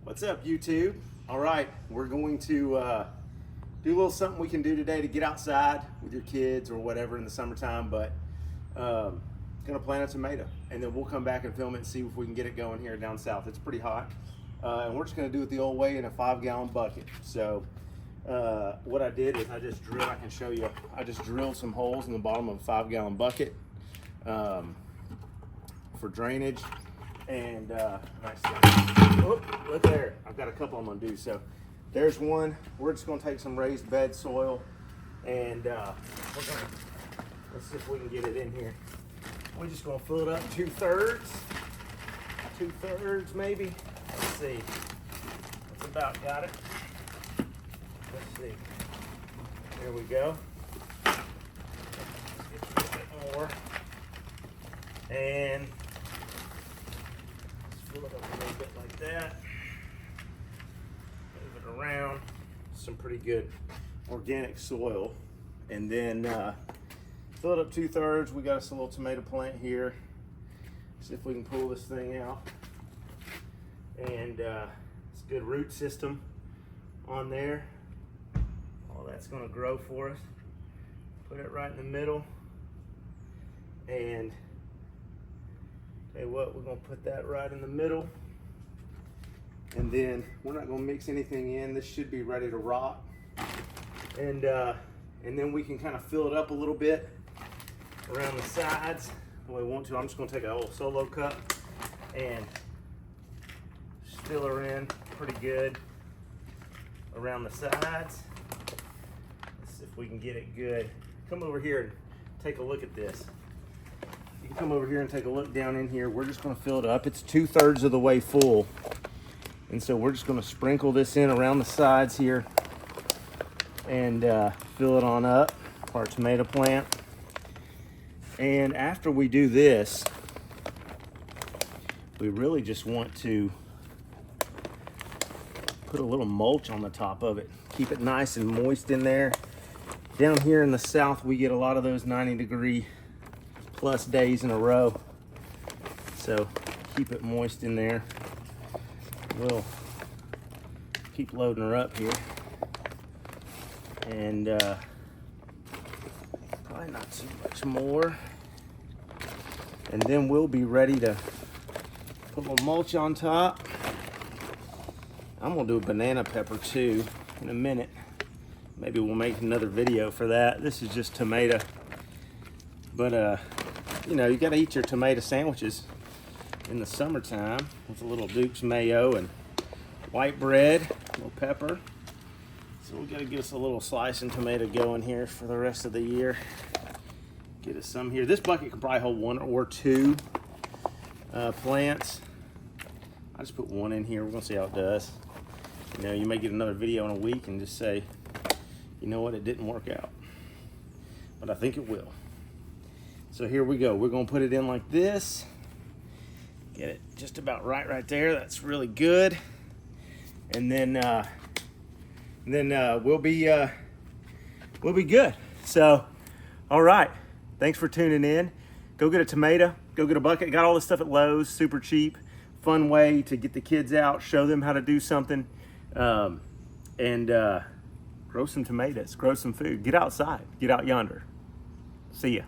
What's up, YouTube? All right, we're going to do a little something we can do today to get outside with your kids or whatever in the summertime, but gonna plant a tomato and then we'll come back and film it and see if we can get it going here down south. It's pretty hot, and we're just gonna do it the old way in a 5-gallon bucket. So what I did is I can show you, I just drilled some holes in the bottom of a 5-gallon bucket for drainage. And nice. Oh, look there. I've got a couple I'm gonna do. So there's one. We're just gonna take some raised bed soil and let's see if we can get it in here. We're just gonna fill it up 2/3 maybe. Let's see. That's about got it. Let's see. There we go. Let's get a little bit more. And fill it up a little bit like that. Move it around. Some pretty good organic soil. And then fill it up 2/3. We got us a little tomato plant here. See if we can pull this thing out. And it's a good root system on there. All that's gonna grow for us. Put it right in the middle. And tell you what, we're gonna put that right in the middle. And then we're not gonna mix anything in. This should be ready to rot. And then we can kind of fill it up a little bit around the sides if we want to. I'm just gonna take a little solo cup and fill her in pretty good around the sides. Let's see if we can get it good. Come over here and take a look at this. You can come over here and take a look down in here. We're just gonna fill it up. It's 2/3 of the way full. And so we're just gonna sprinkle this in around the sides here and fill it on up, our tomato plant. And after we do this, we really just want to put a little mulch on the top of it. Keep it nice and moist in there. Down here in the south, we get a lot of those 90-degree plus days in a row. So keep it moist in there. We'll keep loading her up here. And probably not too much more. And then we'll be ready to put a little mulch on top. I'm gonna do a banana pepper too in a minute. Maybe we'll make another video for that. This is just tomato. But you know, you gotta eat your tomato sandwiches in the summertime with a little Duke's mayo and white bread, a little pepper. So we gotta get us a little slicing tomato going here for the rest of the year. Get us some here. This bucket can probably hold 1 or 2 plants. I just put 1 in here. We're gonna see how it does. You know, you may get another video in a week and just say, you know what, it didn't work out. But I think it will. So here we go. We're gonna put it in like this. Get it just about right there. That's really good. And then we'll be good. So, all right. Thanks for tuning in. Go get a tomato. Go get a bucket. Got all this stuff at Lowe's. Super cheap. Fun way to get the kids out. Show them how to do something. And grow some tomatoes. Grow some food. Get outside. Get out yonder. See ya.